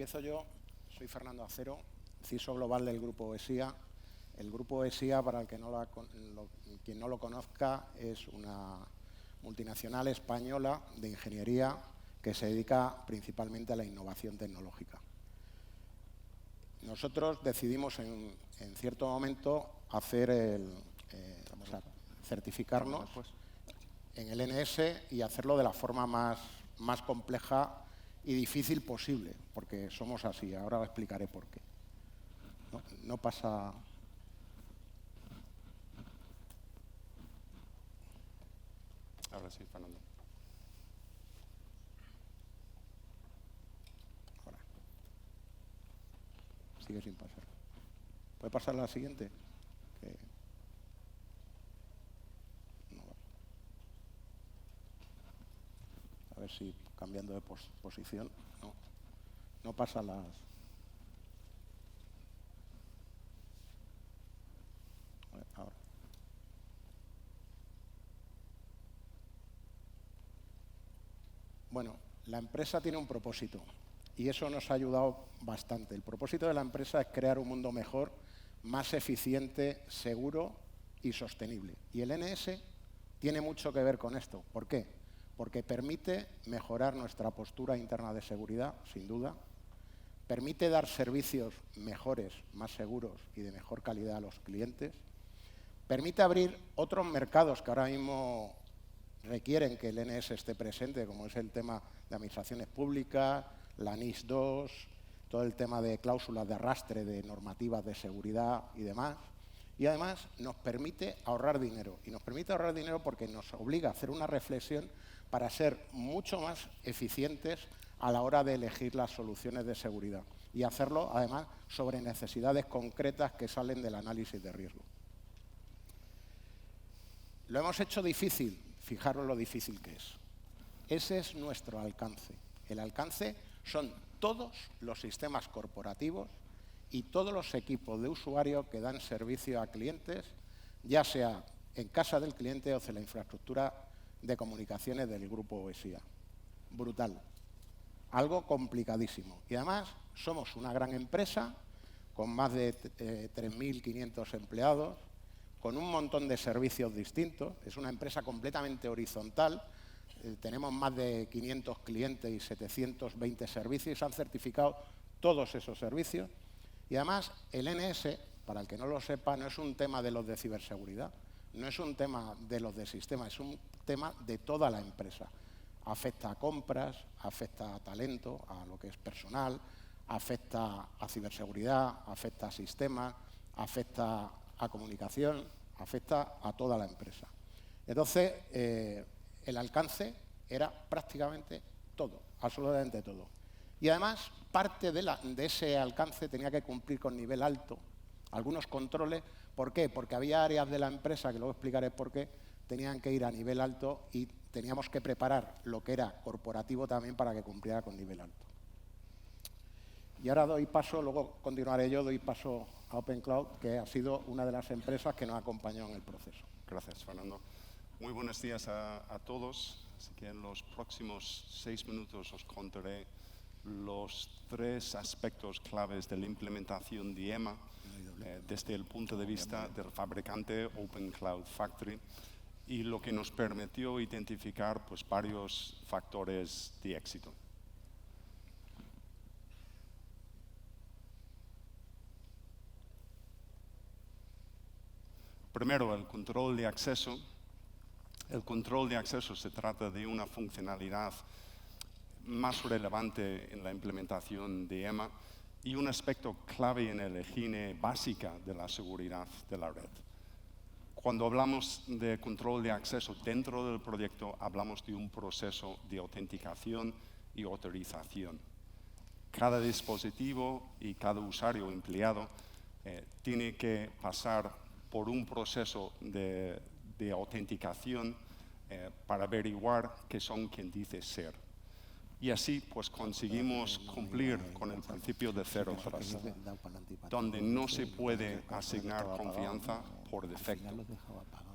empiezo yo. Soy Fernando Acero, CISO global del Grupo ESIA. El Grupo ESIA, para el que quien no lo conozca, es una multinacional española de ingeniería que se dedica principalmente a la innovación tecnológica. Nosotros decidimos en cierto momento hacer certificarnos en el NS y hacerlo de la forma más compleja y difícil posible, porque somos así. Ahora os explicaré por qué. No pasa... Ahora sí, Fernando. Ahora. Sigue sin pasar. ¿Puede pasar la siguiente? No va. A ver si cambiando de posición. No pasa las... Ahora. Bueno, la empresa tiene un propósito y eso nos ha ayudado bastante. El propósito de la empresa es crear un mundo mejor, más eficiente, seguro y sostenible. Y el NS tiene mucho que ver con esto. ¿Por qué? Porque permite mejorar nuestra postura interna de seguridad, sin duda. Permite dar servicios mejores, más seguros y de mejor calidad a los clientes. Permite abrir otros mercados que ahora mismo requieren que el NS esté presente, como es el tema de administraciones públicas, la NIS 2, todo el tema de cláusulas de arrastre de normativas de seguridad y demás. Y además nos permite ahorrar dinero. Y nos permite ahorrar dinero porque nos obliga a hacer una reflexión para ser mucho más eficientes a la hora de elegir las soluciones de seguridad. Y hacerlo, además, sobre necesidades concretas que salen del análisis de riesgo. Lo hemos hecho difícil. Fijaros lo difícil que es. Ese es nuestro alcance. El alcance son todos los sistemas corporativos y todos los equipos de usuario que dan servicio a clientes, ya sea en casa del cliente o en la infraestructura de comunicaciones del grupo ESIA. Brutal. Algo complicadísimo. Y además somos una gran empresa con más de 3.500 empleados, con un montón de servicios distintos. Es una empresa completamente horizontal. Tenemos más de 500 clientes y 720 servicios. Se han certificado todos esos servicios. Y además, el NS, para el que no lo sepa, no es un tema de los de ciberseguridad, no es un tema de los de sistemas, es un tema de toda la empresa. Afecta a compras, afecta a talento, a lo que es personal, afecta a ciberseguridad, afecta a sistemas, afecta a comunicación, afecta a toda la empresa. Entonces, el alcance era prácticamente todo, absolutamente todo. Y además, parte de ese alcance tenía que cumplir con nivel alto, algunos controles. ¿Por qué? Porque había áreas de la empresa, que luego explicaré por qué, tenían que ir a nivel alto y teníamos que preparar lo que era corporativo también para que cumpliera con nivel alto. Y ahora doy paso, luego continuaré yo, doy paso a OpenCloud, que ha sido una de las empresas que nos acompañó en el proceso. Gracias, Fernando. Muy buenos días a todos. Así que en los próximos 6 minutos os contaré los 3 aspectos claves de la implementación de EMA desde el punto de vista del fabricante OpenCloud Factory y lo que nos permitió identificar varios factores de éxito. Primero, el control de acceso. El control de acceso se trata de una funcionalidad más relevante en la implementación de EMA y un aspecto clave en la higiene básica de la seguridad de la red. Cuando hablamos de control de acceso dentro del proyecto, hablamos de un proceso de autenticación y autorización. Cada dispositivo y cada usuario empleado tiene que pasar por un proceso de autenticación para averiguar que son quien dice ser. Y así conseguimos cumplir con el principio de Zero Trust, donde no se puede asignar confianza por defecto.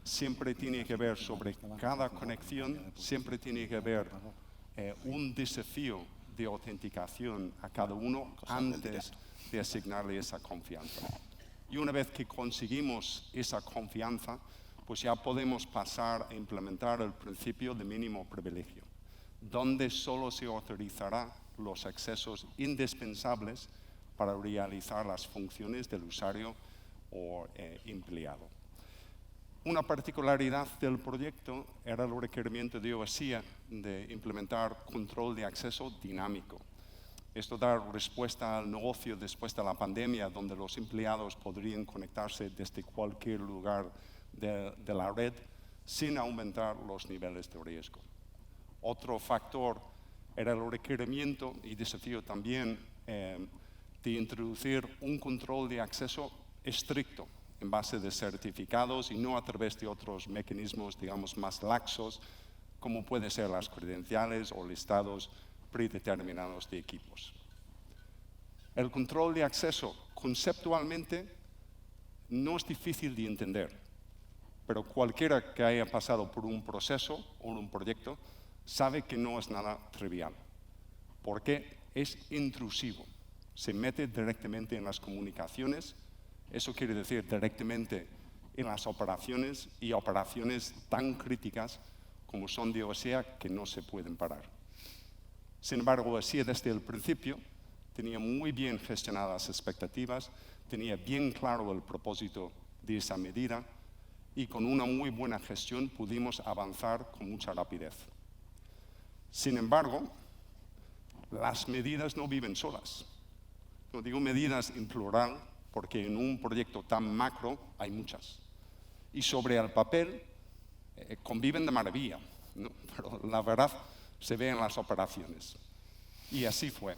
Siempre tiene que haber sobre cada conexión, siempre tiene que haber un desafío de autenticación a cada uno antes de asignarle esa confianza. Y una vez que conseguimos esa confianza, pues ya podemos pasar a implementar el principio de mínimo privilegio, donde solo se autorizará los accesos indispensables para realizar las funciones del usuario o empleado. Una particularidad del proyecto era el requerimiento de OSIA de implementar control de acceso dinámico. Esto da respuesta al negocio después de la pandemia, donde los empleados podrían conectarse desde cualquier lugar de la red sin aumentar los niveles de riesgo. Otro factor era el requerimiento y desafío también de introducir un control de acceso estricto en base de certificados y no a través de otros mecanismos, digamos, más laxos, como pueden ser las credenciales o listados predeterminados de equipos. El control de acceso conceptualmente no es difícil de entender, pero cualquiera que haya pasado por un proceso o un proyecto sabe que no es nada trivial, porque es intrusivo, se mete directamente en las comunicaciones. Eso quiere decir directamente en las operaciones y operaciones tan críticas como son de OSIA que no se pueden parar. Sin embargo, OSIA desde el principio tenía muy bien gestionadas las expectativas, tenía bien claro el propósito de esa medida y con una muy buena gestión pudimos avanzar con mucha rapidez. Sin embargo, las medidas no viven solas. No digo medidas en plural, porque en un proyecto tan macro hay muchas. Y sobre el papel conviven de maravilla, ¿no? Pero la verdad se ve en las operaciones. Y así fue.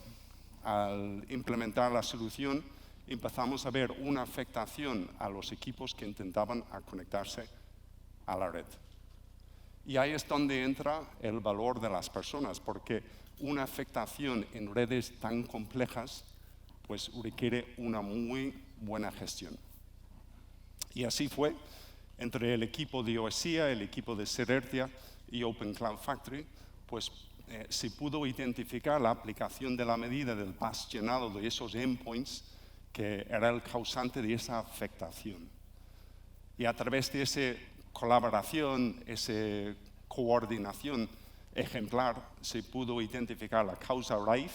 Al implementar la solución, empezamos a ver una afectación a los equipos que intentaban conectarse a la red. Y ahí es donde entra el valor de las personas, porque una afectación en redes tan complejas pues requiere una muy buena gestión. Y así fue, entre el equipo de OSIA, el equipo de Cerertia y Open Cloud Factory, pues se pudo identificar la aplicación de la medida del bus llenado de esos endpoints que era el causante de esa afectación. Y a través de esa colaboración, esa coordinación ejemplar, se pudo identificar la causa raíz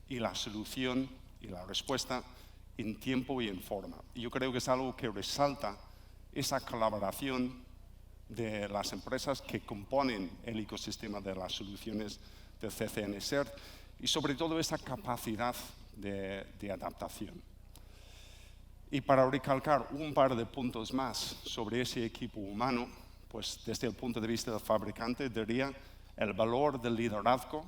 y la solución y la respuesta en tiempo y en forma. Y yo creo que es algo que resalta esa colaboración de las empresas que componen el ecosistema de las soluciones del CCN CERT y sobre todo esa capacidad de adaptación. Y para recalcar un par de puntos más sobre ese equipo humano, pues desde el punto de vista del fabricante diría el valor del liderazgo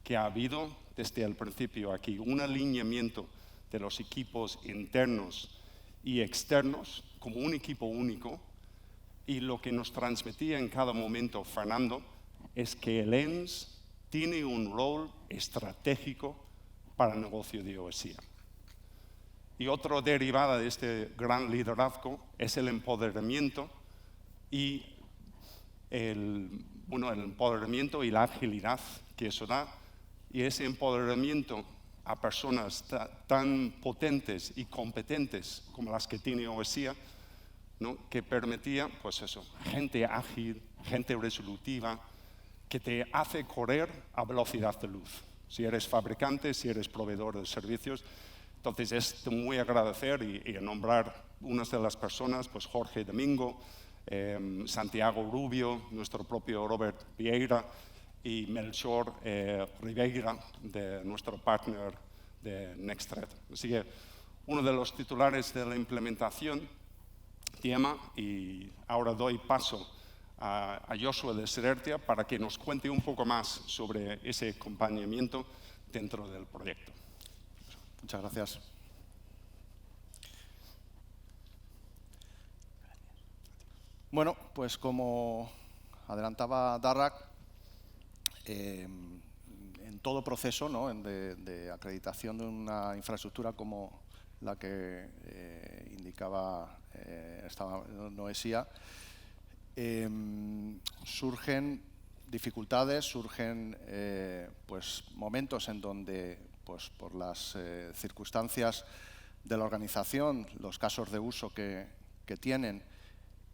que ha habido desde el principio aquí, un alineamiento de los equipos internos y externos como un equipo único, y lo que nos transmitía en cada momento Fernando es que el ENS tiene un rol estratégico para el negocio de OSIA. Y otra derivada de este gran liderazgo es el empoderamiento y el empoderamiento y la agilidad que eso da, y ese empoderamiento a personas tan potentes y competentes como las que tiene OSIA, ¿no? Que permitía, pues eso, gente ágil, gente resolutiva, que te hace correr a velocidad de luz. Si eres fabricante, si eres proveedor de servicios, entonces es de muy agradecer y nombrar unas de las personas, pues Jorge Domingo, Santiago Rubio, nuestro propio Robert Vieira y Melchor Ribeira, de nuestro partner de Nextthread. Así que uno de los titulares de la implementación, tema, y ahora doy paso a Joshua de Cerertia para que nos cuente un poco más sobre ese acompañamiento dentro del proyecto. Muchas gracias. Bueno, pues como adelantaba Darrak, en todo proceso, ¿no?, de acreditación de una infraestructura como la que indicaba esta Noesia, surgen dificultades, surgen pues, momentos en donde, pues, por las circunstancias de la organización, los casos de uso que tienen,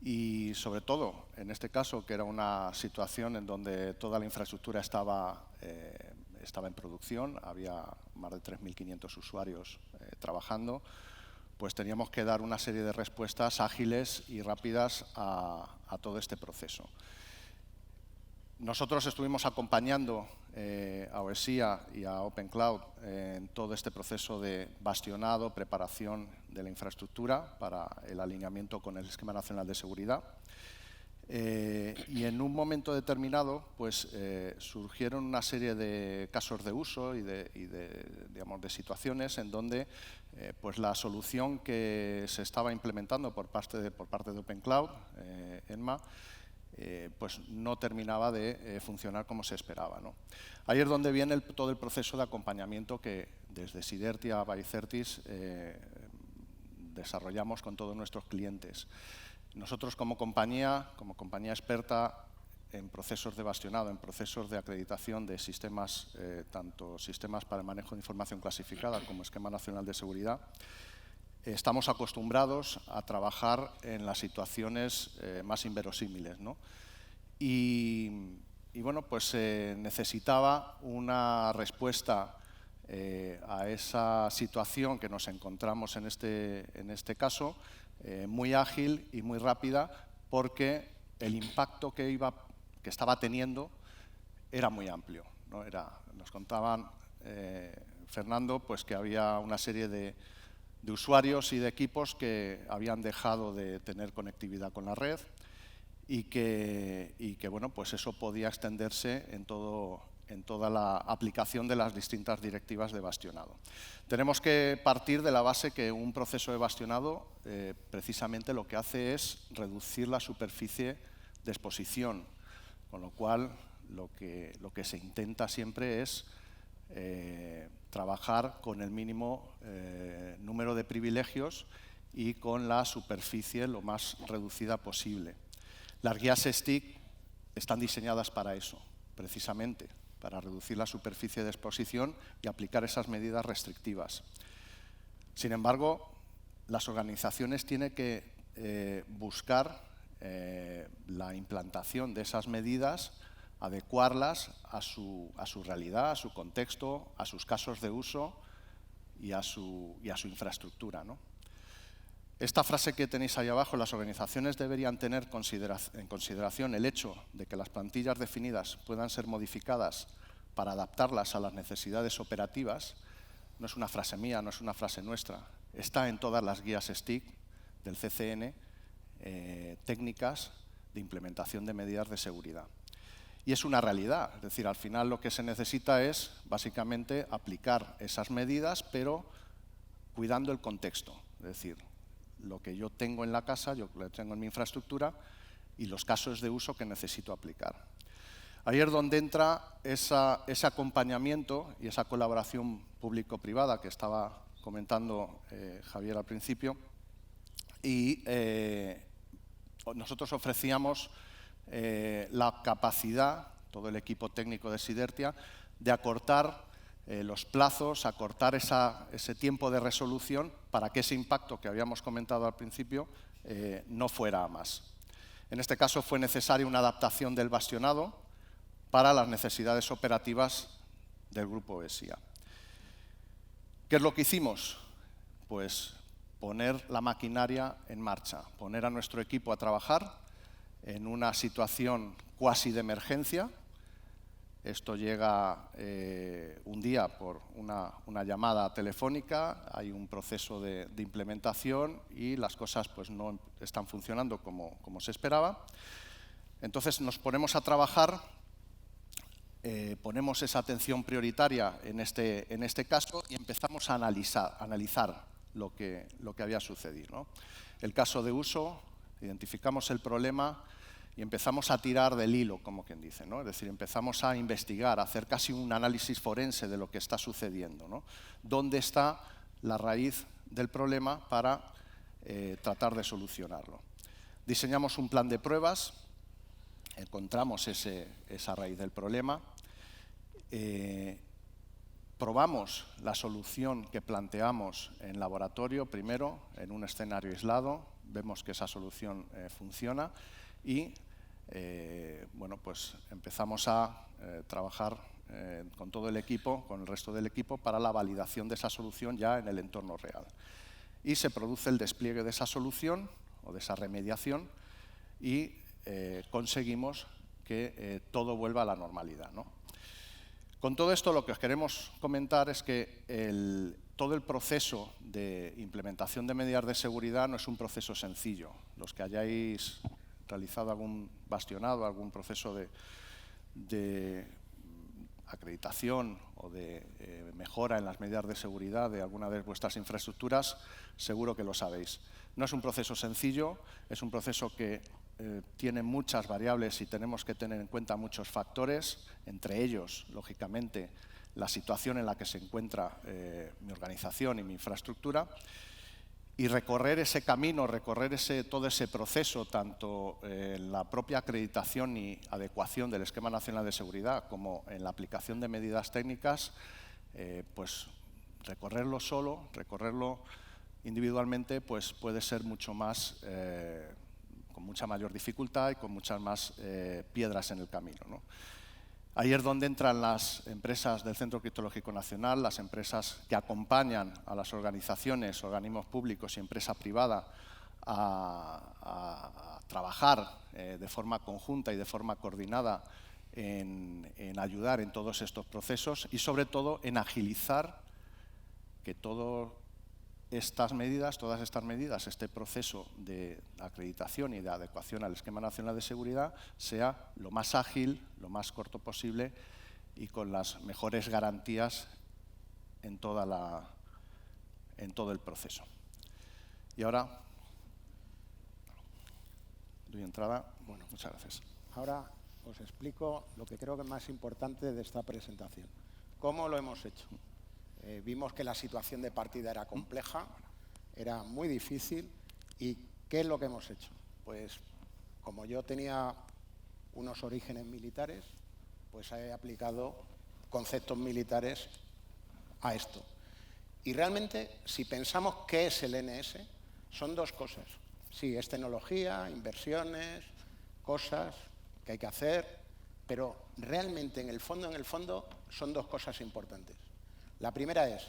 y sobre todo, en este caso, que era una situación en donde toda la infraestructura estaba en producción, había más de 3.500 usuarios trabajando, pues teníamos que dar una serie de respuestas ágiles y rápidas a todo este proceso. Nosotros estuvimos acompañando a OSIA y a OpenCloud en todo este proceso de bastionado, preparación de la infraestructura para el alineamiento con el Esquema Nacional de Seguridad. Y en un momento determinado pues, surgieron una serie de casos de uso y digamos, de situaciones en donde pues la solución que se estaba implementando por parte de OpenCloud, ENMA, pues no terminaba de funcionar como se esperaba, ¿no? Ahí es donde viene todo el proceso de acompañamiento que desde Sidertia by Certis desarrollamos con todos nuestros clientes. Nosotros como compañía experta en procesos de bastionado, en procesos de acreditación de sistemas, tanto sistemas para el manejo de información clasificada como Esquema Nacional de Seguridad, estamos acostumbrados a trabajar en las situaciones más inverosímiles, ¿no? Y bueno, pues necesitaba una respuesta a esa situación que nos encontramos en este caso, muy ágil y muy rápida, porque el impacto que estaba teniendo era muy amplio, ¿no? Nos contaban, Fernando, pues que había una serie de usuarios y de equipos que habían dejado de tener conectividad con la red y que bueno, pues eso podía extenderse en toda la aplicación de las distintas directivas de bastionado. Tenemos que partir de la base que un proceso de bastionado precisamente lo que hace es reducir la superficie de exposición, con lo cual lo que se intenta siempre es trabajar con el mínimo número de privilegios y con la superficie lo más reducida posible. Las guías STIC están diseñadas para eso, precisamente, para reducir la superficie de exposición y aplicar esas medidas restrictivas. Sin embargo, las organizaciones tienen que buscar la implantación de esas medidas, adecuarlas a su realidad, a su contexto, a sus casos de uso y a su infraestructura, ¿no? Esta frase que tenéis ahí abajo, las organizaciones deberían tener en consideración el hecho de que las plantillas definidas puedan ser modificadas para adaptarlas a las necesidades operativas, no es una frase mía, no es una frase nuestra, está en todas las guías STIC del CCN, técnicas de implementación de medidas de seguridad. Y es una realidad, es decir, al final lo que se necesita es básicamente aplicar esas medidas, pero cuidando el contexto, es decir, lo que yo tengo en la casa, yo lo tengo en mi infraestructura y los casos de uso que necesito aplicar. Ahí es donde entra ese acompañamiento y esa colaboración público-privada que estaba comentando Javier al principio, y nosotros ofrecíamos la capacidad, todo el equipo técnico de Sidertia, de acortar los plazos, acortar ese tiempo de resolución para que ese impacto que habíamos comentado al principio no fuera a más. En este caso fue necesaria una adaptación del bastionado para las necesidades operativas del grupo ESIA. ¿Qué es lo que hicimos? Pues poner la maquinaria en marcha, poner a nuestro equipo a trabajar en una situación cuasi de emergencia. Esto llega un día por una llamada telefónica, hay un proceso de implementación y las cosas pues, no están funcionando como se esperaba. Entonces nos ponemos a trabajar, ponemos esa atención prioritaria en este caso y empezamos a analizar lo que había sucedido, ¿no? El caso de uso, identificamos el problema y empezamos a tirar del hilo, como quien dice, ¿no? Es decir, empezamos a investigar, a hacer casi un análisis forense de lo que está sucediendo, ¿no? ¿Dónde está la raíz del problema para tratar de solucionarlo? Diseñamos un plan de pruebas encontramos esa raíz del problema, probamos la solución que planteamos en laboratorio, primero en un escenario aislado, vemos que esa solución funciona y bueno, pues empezamos a trabajar con todo el equipo, con el resto del equipo, para la validación de esa solución ya en el entorno real. Y se produce el despliegue de esa solución o de esa remediación y conseguimos que todo vuelva a la normalidad, ¿no? Con todo esto lo que os queremos comentar es que todo el proceso de implementación de medidas de seguridad no es un proceso sencillo. Los que hayáis realizado algún bastionado, algún proceso de acreditación o de mejora en las medidas de seguridad de alguna de vuestras infraestructuras, seguro que lo sabéis. No es un proceso sencillo, es un proceso que tiene muchas variables y tenemos que tener en cuenta muchos factores, entre ellos, lógicamente, la situación en la que se encuentra mi organización y mi infraestructura, y recorrer ese camino, recorrer todo ese proceso, tanto en la propia acreditación y adecuación del Esquema Nacional de Seguridad como en la aplicación de medidas técnicas, pues recorrerlo solo, recorrerlo individualmente, pues puede ser mucho más con mucha mayor dificultad y con muchas más piedras en el camino, ¿no? Ahí es donde entran las empresas del Centro Criptológico Nacional, las empresas que acompañan a las organizaciones, organismos públicos y empresa privada a trabajar de forma conjunta y de forma coordinada en ayudar en todos estos procesos y, sobre todo, en agilizar que todas estas medidas, este proceso de acreditación y de adecuación al Esquema Nacional de Seguridad sea lo más ágil, lo más corto posible y con las mejores garantías en todo el proceso. Y ahora doy entrada. Bueno, muchas gracias. Ahora os explico lo que creo que es más importante de esta presentación. ¿Cómo lo hemos hecho? Vimos que la situación de partida era compleja, era muy difícil. ¿Y qué es lo que hemos hecho? Pues como yo tenía unos orígenes militares, pues he aplicado conceptos militares a esto. Y realmente, si pensamos qué es el NS, son dos cosas. Sí, es tecnología, inversiones, cosas que hay que hacer, pero realmente en el fondo son dos cosas importantes. La primera es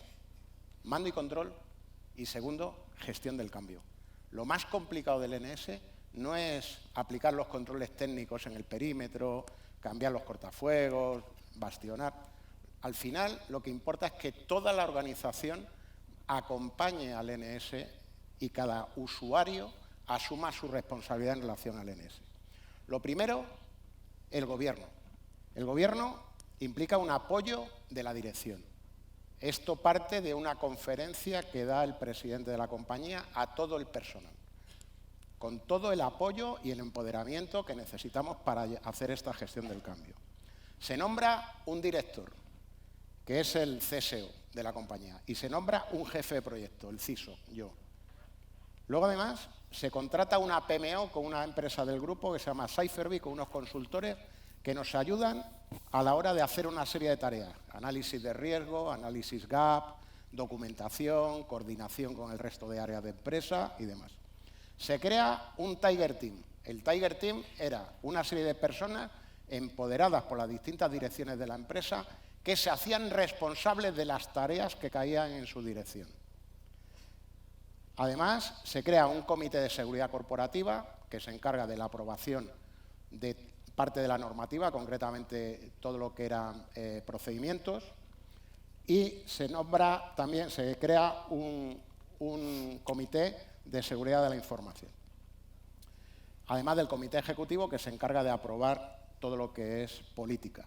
mando y control y segundo, gestión del cambio. Lo más complicado del NS no es aplicar los controles técnicos en el perímetro, cambiar los cortafuegos, bastionar. Al final lo que importa es que toda la organización acompañe al NS y cada usuario asuma su responsabilidad en relación al NS. Lo primero, el gobierno. El gobierno implica un apoyo de la dirección. Esto parte de una conferencia que da el presidente de la compañía a todo el personal, con todo el apoyo y el empoderamiento que necesitamos para hacer esta gestión del cambio. Se nombra un director, que es el CSO de la compañía, y se nombra un jefe de proyecto, el CISO, yo. Luego, además, se contrata una PMO con una empresa del grupo que se llama Cypherby, con unos consultores que nos ayudan a la hora de hacer una serie de tareas. Análisis de riesgo, análisis gap, documentación, coordinación con el resto de áreas de empresa y demás. Se crea un Tiger Team. El Tiger Team era una serie de personas empoderadas por las distintas direcciones de la empresa que se hacían responsables de las tareas que caían en su dirección. Además, se crea un comité de seguridad corporativa que se encarga de la aprobación de parte de la normativa, concretamente todo lo que eran procedimientos, y se crea un comité de seguridad de la información. Además del comité ejecutivo que se encarga de aprobar todo lo que es política.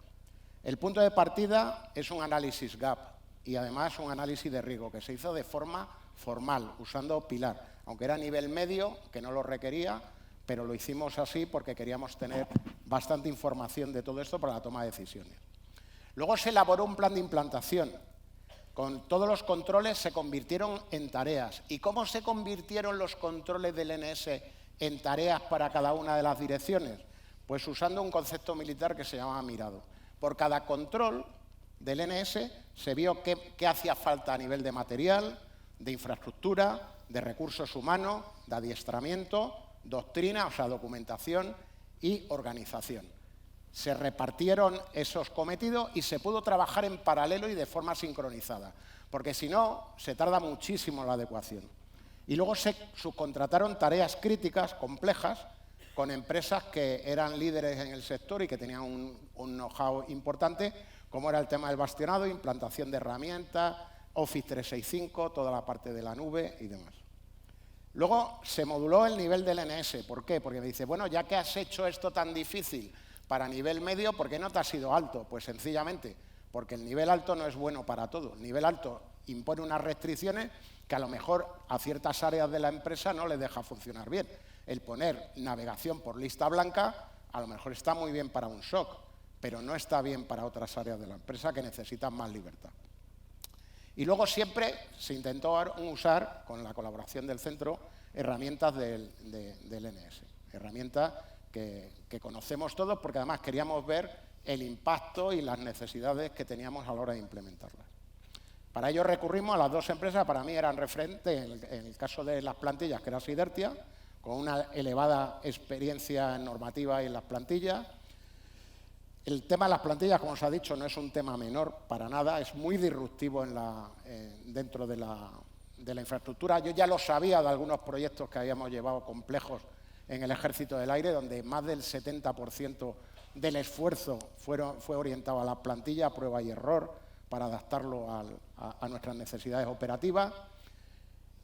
El punto de partida es un análisis gap y además un análisis de riesgo que se hizo de forma formal, usando Pilar, aunque era a nivel medio, que no lo requería, pero lo hicimos así porque queríamos tener bastante información de todo esto para la toma de decisiones. Luego se elaboró un plan de implantación. Con todos los controles se convirtieron en tareas. ¿Y cómo se convirtieron los controles del NS en tareas para cada una de las direcciones? Pues usando un concepto militar que se llama mirado. Por cada control del NS se vio qué hacía falta a nivel de material, de infraestructura, de recursos humanos, de adiestramiento, doctrina, o sea, documentación y organización. Se repartieron esos cometidos y se pudo trabajar en paralelo y de forma sincronizada, porque si no, se tarda muchísimo la adecuación. Y luego se subcontrataron tareas críticas, complejas, con empresas que eran líderes en el sector y que tenían un know-how importante, como era el tema del bastionado, implantación de herramientas, Office 365, toda la parte de la nube y demás. Luego se moduló el nivel del NS. ¿Por qué? Porque me dice, bueno, ya que has hecho esto tan difícil para nivel medio, ¿por qué no te has ido alto? Pues sencillamente, porque el nivel alto no es bueno para todo. El nivel alto impone unas restricciones que a lo mejor a ciertas áreas de la empresa no les deja funcionar bien. El poner navegación por lista blanca a lo mejor está muy bien para un SOC, pero no está bien para otras áreas de la empresa que necesitan más libertad. Y luego siempre se intentó usar, con la colaboración del centro, herramientas del NS. Herramientas que conocemos todos porque además queríamos ver el impacto y las necesidades que teníamos a la hora de implementarlas. Para ello recurrimos a las dos empresas, para mí eran referentes, en el caso de las plantillas, que era Sidertia, con una elevada experiencia normativa en las plantillas. El tema de las plantillas, como os ha dicho, no es un tema menor para nada, es muy disruptivo dentro de la infraestructura. Yo ya lo sabía de algunos proyectos que habíamos llevado complejos en el Ejército del Aire, donde más del 70% del esfuerzo fue orientado a las plantillas, prueba y error, para adaptarlo a nuestras necesidades operativas.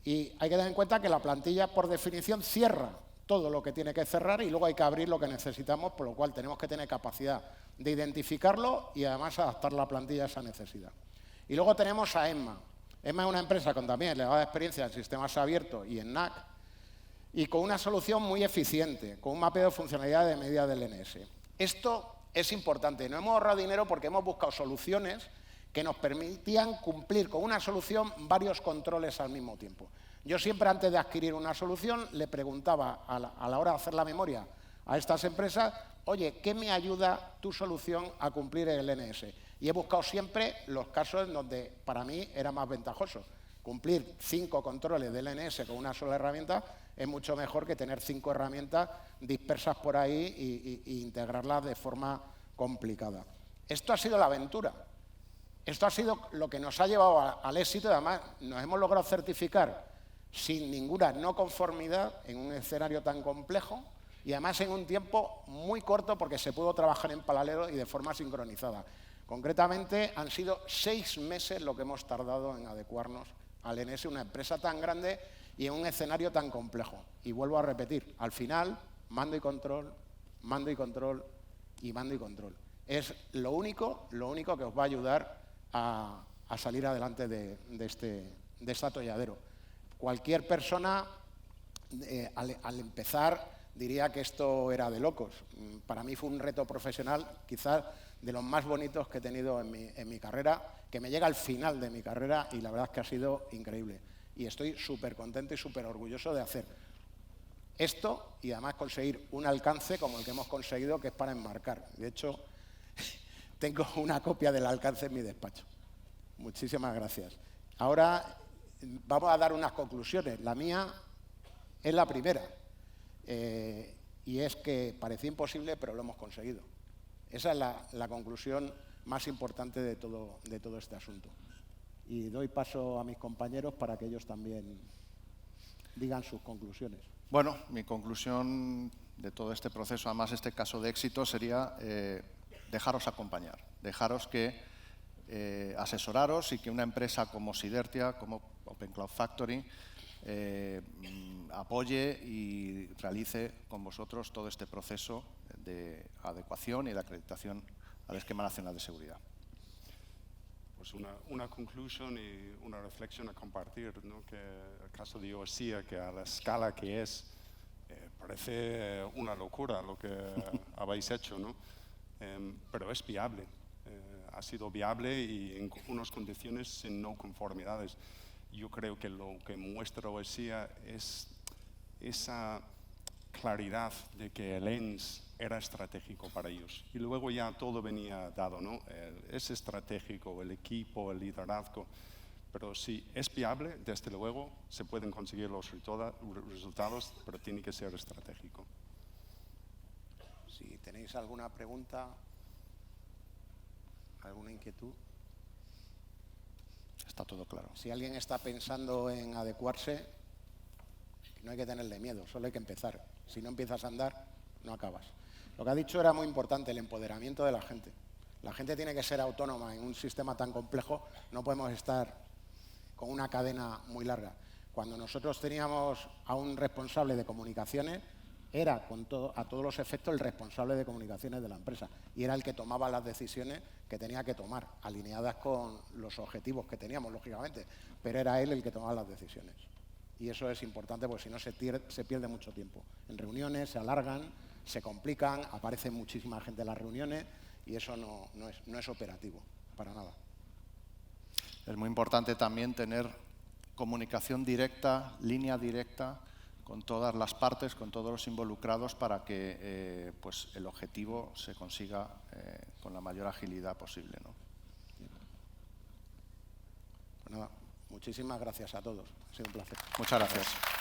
Y hay que tener en cuenta que la plantilla, por definición, cierra todo lo que tiene que cerrar y luego hay que abrir lo que necesitamos, por lo cual tenemos que tener capacidad de identificarlo y además adaptar la plantilla a esa necesidad. Y luego tenemos a EMMA. EMMA es una empresa con también elevada experiencia en sistemas abiertos y en NAC y con una solución muy eficiente, con un mapeo de funcionalidad de medida del NS. Esto es importante. No hemos ahorrado dinero porque hemos buscado soluciones que nos permitían cumplir con una solución varios controles al mismo tiempo. Yo siempre, antes de adquirir una solución, le preguntaba a la hora de hacer la memoria a estas empresas, oye, ¿qué me ayuda tu solución a cumplir el NS? Y he buscado siempre los casos en donde para mí era más ventajoso. Cumplir 5 controles del NS con una sola herramienta es mucho mejor que tener 5 herramientas dispersas por ahí e integrarlas de forma complicada. Esto ha sido la aventura. Esto ha sido lo que nos ha llevado al éxito y además nos hemos logrado certificar sin ninguna no conformidad en un escenario tan complejo y además en un tiempo muy corto porque se pudo trabajar en paralelo y de forma sincronizada. Concretamente han sido 6 meses lo que hemos tardado en adecuarnos al NS, una empresa tan grande y en un escenario tan complejo. Y vuelvo a repetir, al final, mando y control, mando y control y mando y control. Es lo único que os va a ayudar a salir adelante de este atolladero. Cualquier persona, al empezar, diría que esto era de locos. Para mí fue un reto profesional, quizás de los más bonitos que he tenido en mi carrera, que me llega al final de mi carrera y la verdad es que ha sido increíble. Y estoy súper contento y súper orgulloso de hacer esto y además conseguir un alcance como el que hemos conseguido, que es para enmarcar. De hecho, tengo una copia del alcance en mi despacho. Muchísimas gracias. Ahora vamos a dar unas conclusiones. La mía es la primera. Y es que parecía imposible, pero lo hemos conseguido. Esa es la conclusión más importante de todo este asunto. Y doy paso a mis compañeros para que ellos también digan sus conclusiones. Bueno, mi conclusión de todo este proceso, además este caso de éxito, sería dejaros acompañar, dejaros que asesoraros y que una empresa como Sidertia, como Open Cloud Factory, apoye y realice con vosotros todo este proceso de adecuación y de acreditación al Esquema Nacional de Seguridad. Pues una conclusión y una reflexión a compartir, ¿no? Que el caso de OSIA, que a la escala que es, parece una locura lo que habéis hecho, ¿no? Pero es viable, ha sido viable y en unas condiciones sin no conformidades. Yo creo que lo que muestra OSIA es esa claridad de que el ENS era estratégico para ellos. Y luego ya todo venía dado, ¿no? Es estratégico, el equipo, el liderazgo. Pero si es viable, desde luego, se pueden conseguir los resultados, pero tiene que ser estratégico. Si tenéis alguna pregunta, alguna inquietud. Está todo claro. Si alguien está pensando en adecuarse, no hay que tenerle miedo, solo hay que empezar. Si no empiezas a andar, no acabas. Lo que ha dicho era muy importante, el empoderamiento de la gente. La gente tiene que ser autónoma en un sistema tan complejo, no podemos estar con una cadena muy larga. Cuando nosotros teníamos a un responsable de comunicaciones, era a todos los efectos el responsable de comunicaciones de la empresa y era el que tomaba las decisiones que tenía que tomar, alineadas con los objetivos que teníamos, lógicamente, pero era él el que tomaba las decisiones. Y eso es importante porque si no se pierde mucho tiempo. En reuniones se alargan, se complican, aparece muchísima gente en las reuniones y eso no es operativo, para nada. Es muy importante también tener comunicación directa, línea directa, con todas las partes, con todos los involucrados para que pues el objetivo se consiga con la mayor agilidad posible, ¿no? Pues nada, muchísimas gracias a todos. Ha sido un placer. Muchas gracias.